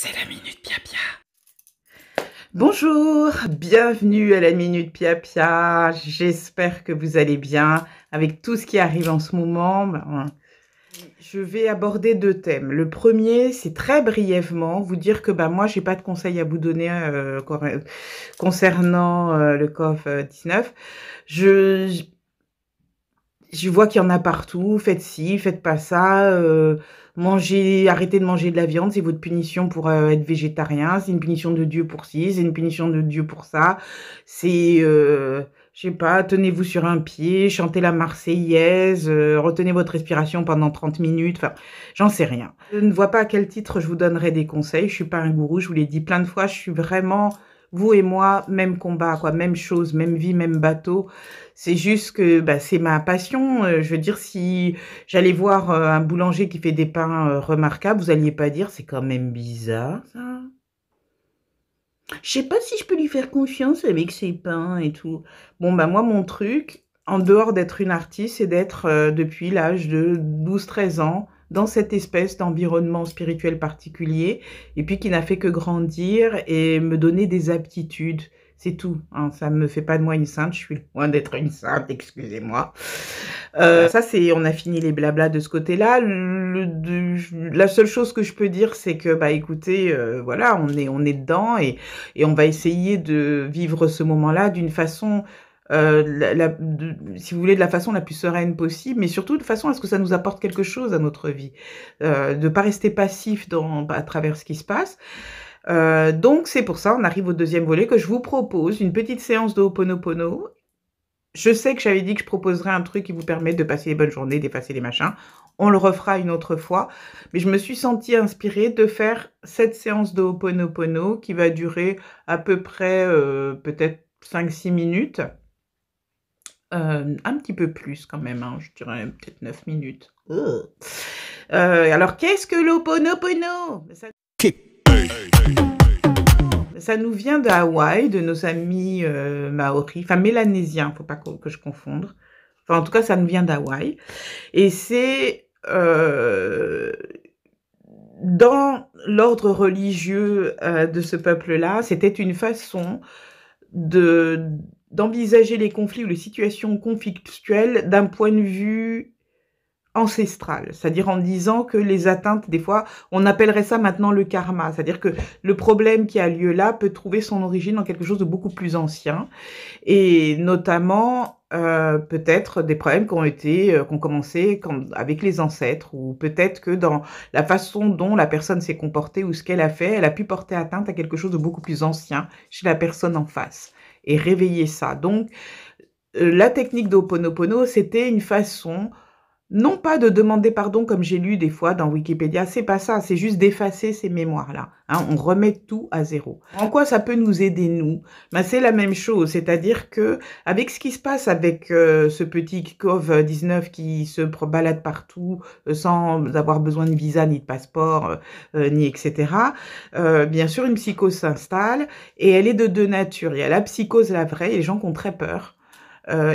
C'est la Minute Pia Pia. Bonjour, bienvenue à la Minute Pia Pia. J'espère que vous allez bien avec tout ce qui arrive en ce moment. Je vais aborder deux thèmes. Le premier, c'est très brièvement vous dire que moi, j'ai pas de conseils à vous donner concernant le COVID-19. Je vois qu'il y en a partout. Faites ci, faites pas ça. Arrêtez de manger de la viande. C'est votre punition pour être végétarien. C'est une punition de Dieu pour ci. C'est une punition de Dieu pour ça. C'est, je sais pas, tenez-vous sur un pied, chantez la Marseillaise, retenez votre respiration pendant 30 minutes. Enfin, j'en sais rien. Je ne vois pas à quel titre je vous donnerai des conseils. Je suis pas un gourou. Je vous l'ai dit plein de fois. Je suis vraiment, vous et moi, même combat, quoi, même chose, même vie, même bateau. C'est juste que c'est ma passion. Je veux dire, si j'allais voir un boulanger qui fait des pains remarquables, vous alliez pas dire, c'est quand même bizarre, ça. Je sais pas si je peux lui faire confiance avec ses pains et tout. Bon, moi, mon truc, en dehors d'être une artiste, c'est d'être, depuis l'âge de 12-13 ans, dans cette espèce d'environnement spirituel particulier, et puis qui n'a fait que grandir et me donner des aptitudes. C'est tout, hein. Ça me fait pas de moi une sainte, je suis loin d'être une sainte, excusez-moi. Ça, on a fini les blablas de ce côté-là. La seule chose que je peux dire, c'est que, écoutez, voilà, on est dedans et on va essayer de vivre ce moment-là d'une façon, si vous voulez, de la façon la plus sereine possible, mais surtout de façon à ce que ça nous apporte quelque chose à notre vie. De pas rester passif à travers ce qui se passe. Donc c'est pour ça, on arrive au deuxième volet, que je vous propose une petite séance de Ho'oponopono. Je sais que j'avais dit que je proposerais un truc qui vous permet de passer les bonnes journées, d'effacer les machins. On le refera une autre fois. Mais je me suis sentie inspirée de faire cette séance de Ho'oponopono qui va durer à peu près peut-être 5-6 minutes. Un petit peu plus quand même, hein, je dirais peut-être 9 minutes. Alors, qu'est-ce que l'Ho'oponopono ? Ça nous vient de Hawaï, de nos amis maoris, enfin mélanésiens, faut pas que je confonde. Enfin, en tout cas, ça nous vient d'Hawaï. Et c'est dans l'ordre religieux de ce peuple-là, c'était une façon d'envisager les conflits ou les situations conflictuelles d'un point de vue ancestral, c'est-à-dire en disant que les atteintes, des fois, on appellerait ça maintenant le karma, c'est-à-dire que le problème qui a lieu là peut trouver son origine dans quelque chose de beaucoup plus ancien, et notamment peut-être des problèmes qui ont commencé avec les ancêtres, ou peut-être que dans la façon dont la personne s'est comportée ou ce qu'elle a fait, elle a pu porter atteinte à quelque chose de beaucoup plus ancien chez la personne en face, et réveiller ça. Donc, la technique d'Ho'oponopono, c'était une façon non pas de demander pardon comme j'ai lu des fois dans Wikipédia, c'est pas ça, c'est juste d'effacer ces mémoires-là. Hein, on remet tout à zéro. En quoi ça peut nous aider, nous ? C'est la même chose, c'est-à-dire que avec ce qui se passe avec ce petit COVID-19 qui se balade partout sans avoir besoin de visa ni de passeport, ni etc., bien sûr, une psychose s'installe et elle est de deux natures. Il y a la psychose, la vraie, et les gens qui ont très peur.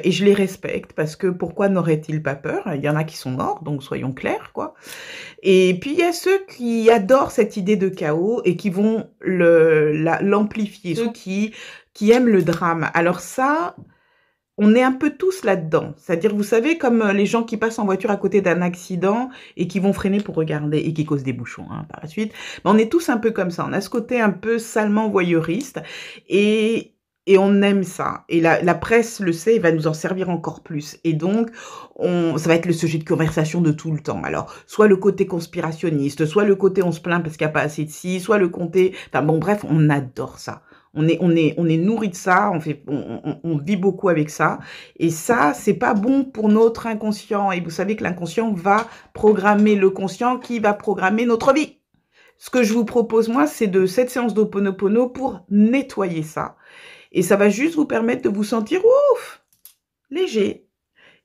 Et je les respecte parce que pourquoi n'auraient-ils pas peur ? Il y en a qui sont morts, donc soyons clairs, quoi. Et puis il y a ceux qui adorent cette idée de chaos et qui vont l'amplifier, ceux qui aiment le drame. Alors ça, on est un peu tous là-dedans. C'est-à-dire, vous savez, comme les gens qui passent en voiture à côté d'un accident et qui vont freiner pour regarder et qui causent des bouchons par la suite. On est tous un peu comme ça. On a ce côté un peu salement voyeuriste et on aime ça. Et la presse le sait et va nous en servir encore plus. Et donc, ça va être le sujet de conversation de tout le temps. Alors, soit le côté conspirationniste, soit le côté on se plaint parce qu'il n'y a pas assez de ci, soit le côté... Enfin bon, bref, on adore ça. On est nourri de ça, on vit beaucoup avec ça. Et ça, c'est pas bon pour notre inconscient. Et vous savez que l'inconscient va programmer le conscient qui va programmer notre vie. Ce que je vous propose, moi, c'est de cette séance d'Ho'oponopono pour nettoyer ça. Et ça va juste vous permettre de vous sentir ouf, léger.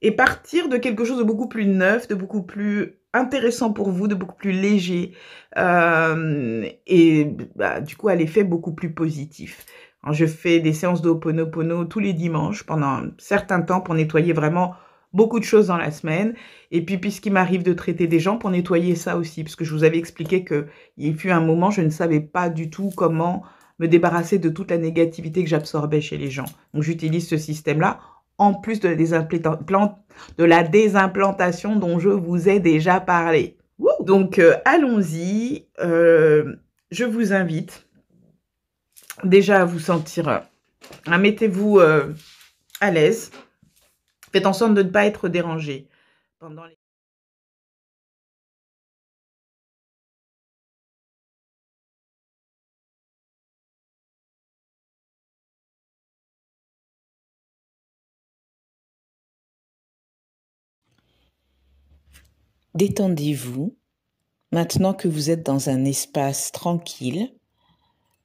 Et partir de quelque chose de beaucoup plus neuf, de beaucoup plus intéressant pour vous, de beaucoup plus léger. Et du coup, à l'effet beaucoup plus positif. Alors, je fais des séances d'Ho'oponopono tous les dimanches pendant un certain temps pour nettoyer vraiment beaucoup de choses dans la semaine et puis puisqu'il m'arrive de traiter des gens pour nettoyer ça aussi, parce que je vous avais expliqué qu'il fut un moment, je ne savais pas du tout comment me débarrasser de toute la négativité que j'absorbais chez les gens. Donc j'utilise ce système-là, en plus de la désimplantation dont je vous ai déjà parlé. Wouh! Donc allons-y, je vous invite déjà à vous sentir, mettez-vous à l'aise, faites en sorte de ne pas être dérangé pendant les... Détendez-vous. Maintenant que vous êtes dans un espace tranquille,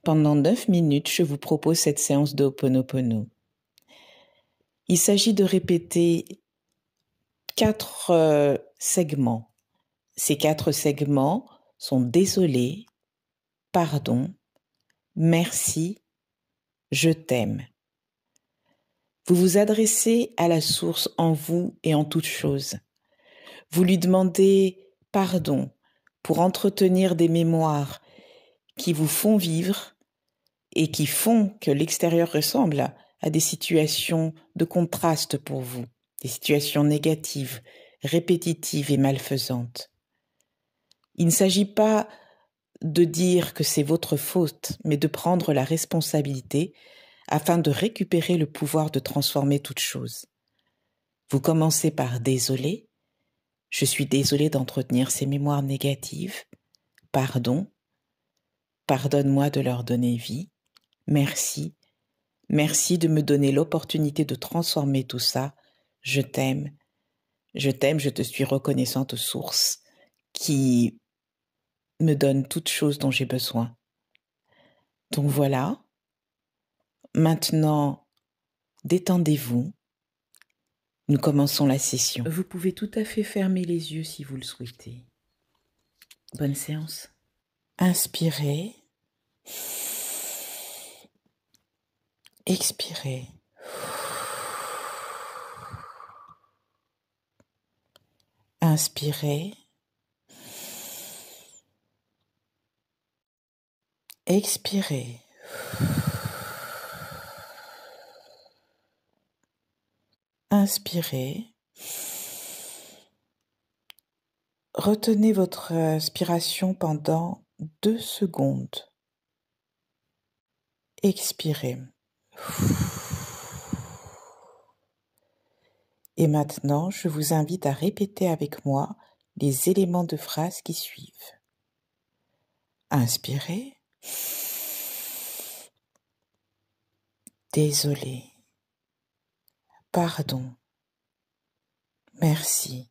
pendant 9 minutes, je vous propose cette séance de Ho'oponopono. Il s'agit de répéter 4 segments. Ces 4 segments sont désolé, pardon, merci, je t'aime. Vous vous adressez à la source en vous et en toute chose. Vous lui demandez pardon pour entretenir des mémoires qui vous font vivre et qui font que l'extérieur ressemble à des situations de contraste pour vous, des situations négatives, répétitives et malfaisantes. Il ne s'agit pas de dire que c'est votre faute, mais de prendre la responsabilité afin de récupérer le pouvoir de transformer toute chose. Vous commencez par désolé. Je suis désolé d'entretenir ces mémoires négatives. Pardon. Pardonne-moi de leur donner vie. Merci. Merci de me donner l'opportunité de transformer tout ça. Je t'aime. Je t'aime, je te suis reconnaissante aux sources qui me donnent toutes choses dont j'ai besoin. Donc voilà. Maintenant, détendez-vous. Nous commençons la session. Vous pouvez tout à fait fermer les yeux si vous le souhaitez. Bonne séance. Inspirez. Expirez. Inspirez. Expirez. Inspirez. Retenez votre inspiration pendant 2 secondes. Expirez. Et maintenant, je vous invite à répéter avec moi les éléments de phrase qui suivent. Inspirez. Désolé. Pardon. Merci.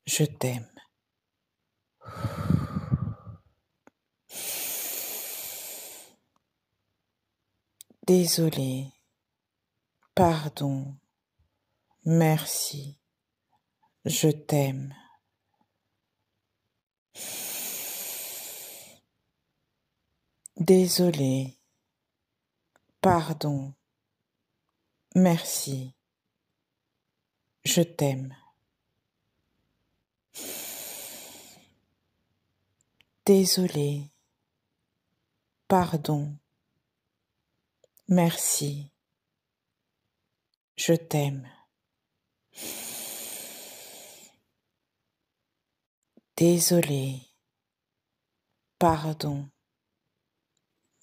Je t'aime. Désolé. Pardon. Merci. Je t'aime. Désolé. Pardon. Merci. Je t'aime. Désolé. Pardon. Merci. Je t'aime. Désolé. Pardon.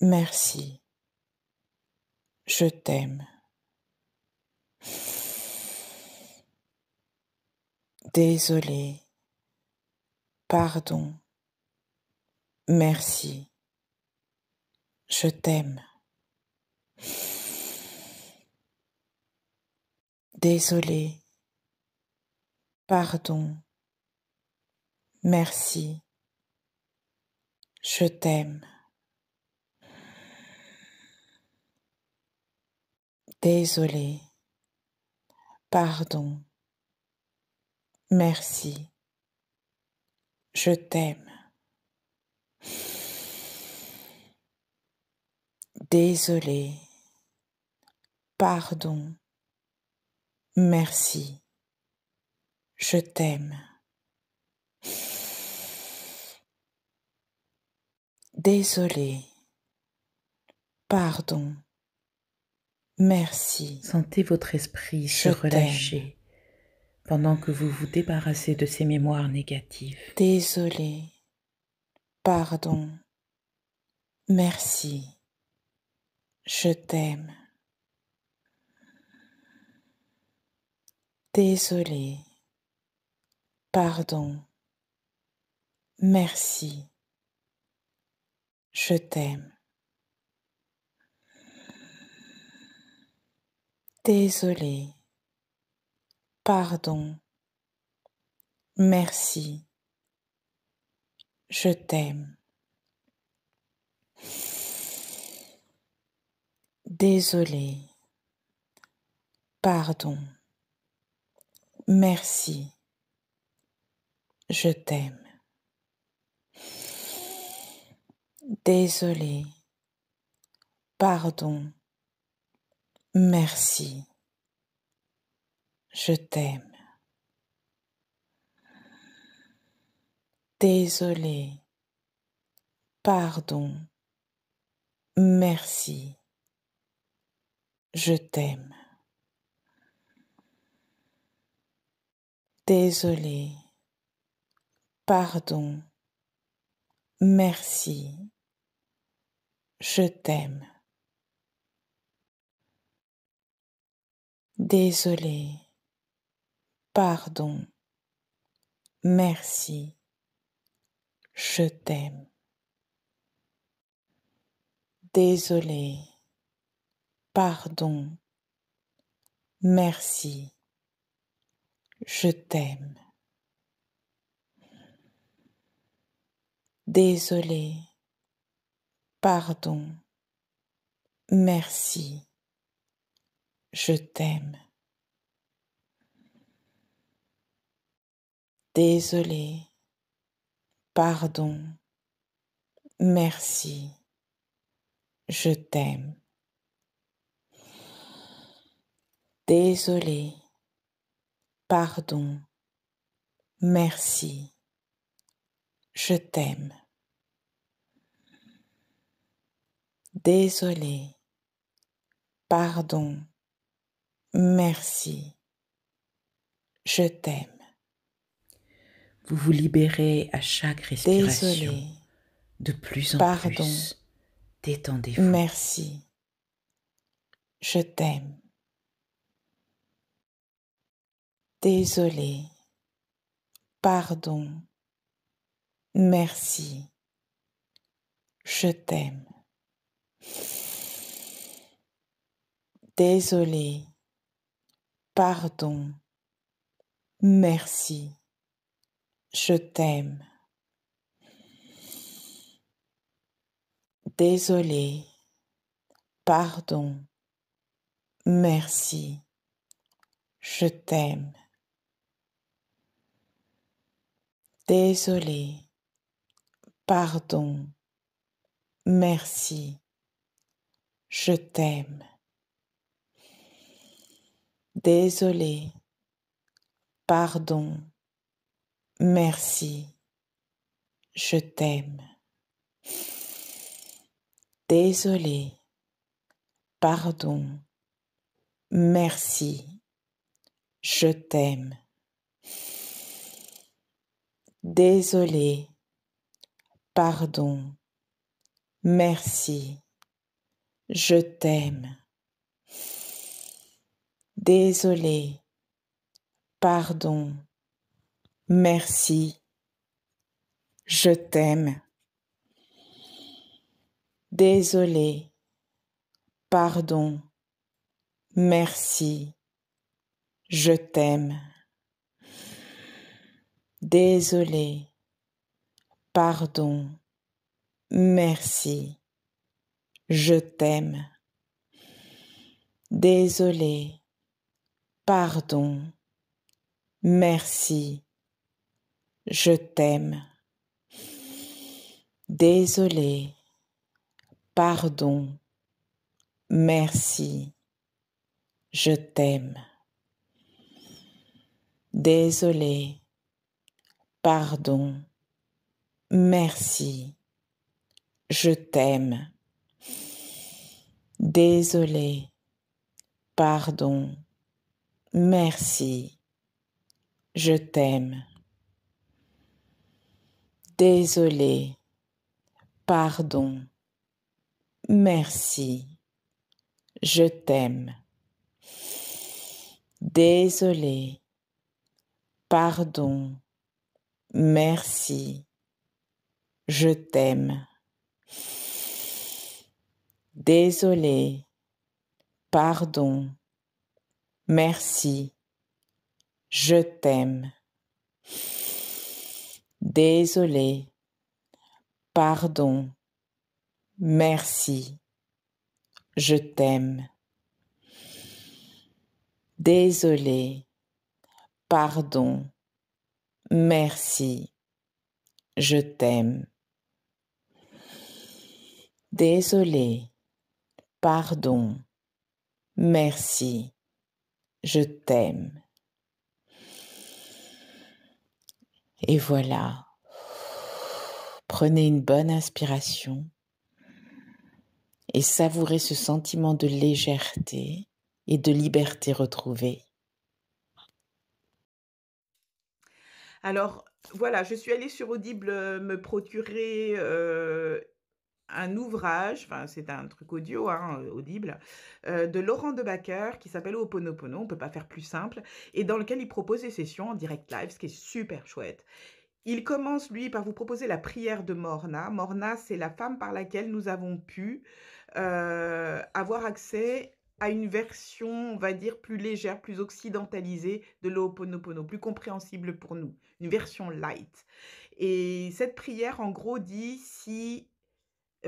Merci. Je t'aime. Désolé. Pardon. Merci. Je t'aime. Désolé. Pardon. Merci. Je t'aime. Désolé. Pardon. Merci. Je t'aime. Désolé. Pardon. merci, je t'aime. Désolé, pardon, merci. Sentez votre esprit se Je relâcher pendant que vous vous débarrassez de ces mémoires négatives. Désolé, pardon, merci, je t'aime. Désolé, pardon, merci, je t'aime. Désolé, pardon, merci, je t'aime. Désolé, pardon, merci, je t'aime. Désolé, pardon, merci, je t'aime. Désolé, pardon, merci, je t'aime. Désolé, pardon, merci, je t'aime. Désolé, pardon, merci, je t'aime. Désolé, pardon, merci, je t'aime. Désolé, pardon, merci, je t'aime. Désolé, pardon, merci, je t'aime. Désolé, pardon, merci, je t'aime. Désolé, pardon, merci, je t'aime. Vous vous libérez à chaque respiration. Désolé, De plus en pardon, plus, détendez-vous. merci, je t'aime. Désolé, pardon, merci, je t'aime. Désolé, pardon, merci, je t'aime. Désolé, pardon, merci, je t'aime. Désolé, pardon, merci, je t'aime. Désolé, pardon, merci, je t'aime. Désolé, pardon, merci, je t'aime. Désolé, pardon, merci, je t'aime. Désolé, pardon, merci, je t'aime. Désolé, pardon, merci, je t'aime. Désolé, pardon, merci, je t'aime. Désolé, pardon, merci, je t'aime. Désolé, pardon, merci, je t'aime. désolé, pardon, merci, je t'aime. Désolé, pardon, merci, je t'aime. Désolé, pardon, merci, je t'aime. Désolé, pardon, merci, je t'aime. Désolé, pardon, merci, je t'aime. Désolé, pardon, merci, je t'aime. Désolé, pardon, merci, je t'aime. Désolé, pardon, merci, je t'aime. Et voilà, prenez une bonne inspiration et savourez ce sentiment de légèreté et de liberté retrouvée. Alors, voilà, je suis allée sur Audible me procurer un ouvrage, enfin c'est un truc audio, hein, Audible, de Laurent Debacker qui s'appelle Ho'oponopono, on peut pas faire plus simple, et dans lequel il propose des sessions en direct live, ce qui est super chouette. Il commence, lui, par vous proposer la prière de Morna. Morna, c'est la femme par laquelle nous avons pu avoir accès à une version, on va dire, plus légère, plus occidentalisée de l'Ho'oponopono, plus compréhensible pour nous, une version light. Et cette prière, en gros, dit si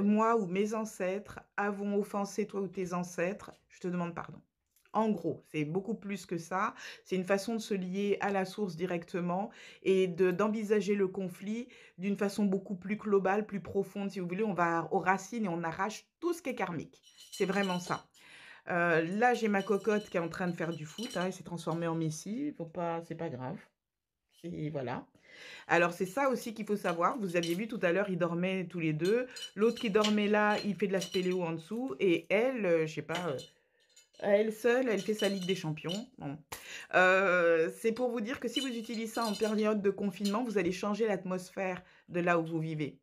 moi ou mes ancêtres avons offensé toi ou tes ancêtres, je te demande pardon. En gros, c'est beaucoup plus que ça. C'est une façon de se lier à la source directement et d'envisager le conflit d'une façon beaucoup plus globale, plus profonde. Si vous voulez, on va aux racines et on arrache tout ce qui est karmique. C'est vraiment ça. Là, j'ai ma cocotte qui est en train de faire du foot. Hein, elle s'est transformée en Messi. C'est pas grave. Voilà. Alors, c'est ça aussi qu'il faut savoir. Vous aviez vu tout à l'heure, ils dormaient tous les deux. L'autre qui dormait là, il fait de la spéléo en dessous. Et elle, je sais pas, à elle seule, elle fait sa Ligue des Champions. Bon. C'est pour vous dire que si vous utilisez ça en période de confinement, vous allez changer l'atmosphère de là où vous vivez.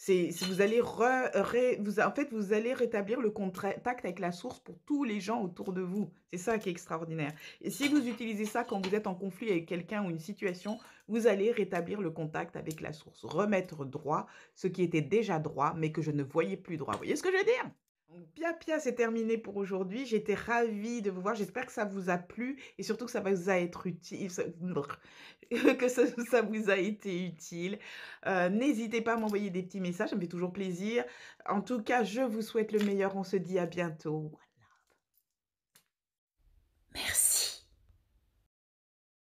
Vous allez en fait, vous allez rétablir le contact avec la source pour tous les gens autour de vous. C'est ça qui est extraordinaire. Et si vous utilisez ça quand vous êtes en conflit avec quelqu'un ou une situation, vous allez rétablir le contact avec la source, remettre droit ce qui était déjà droit, mais que je ne voyais plus droit. Vous voyez ce que je veux dire? Donc, Pia, c'est terminé pour aujourd'hui. J'étais ravie de vous voir. J'espère que ça vous a plu et surtout que ça va vous être utile, que ça vous a été utile. N'hésitez pas à m'envoyer des petits messages, ça me fait toujours plaisir. En tout cas, je vous souhaite le meilleur. On se dit à bientôt.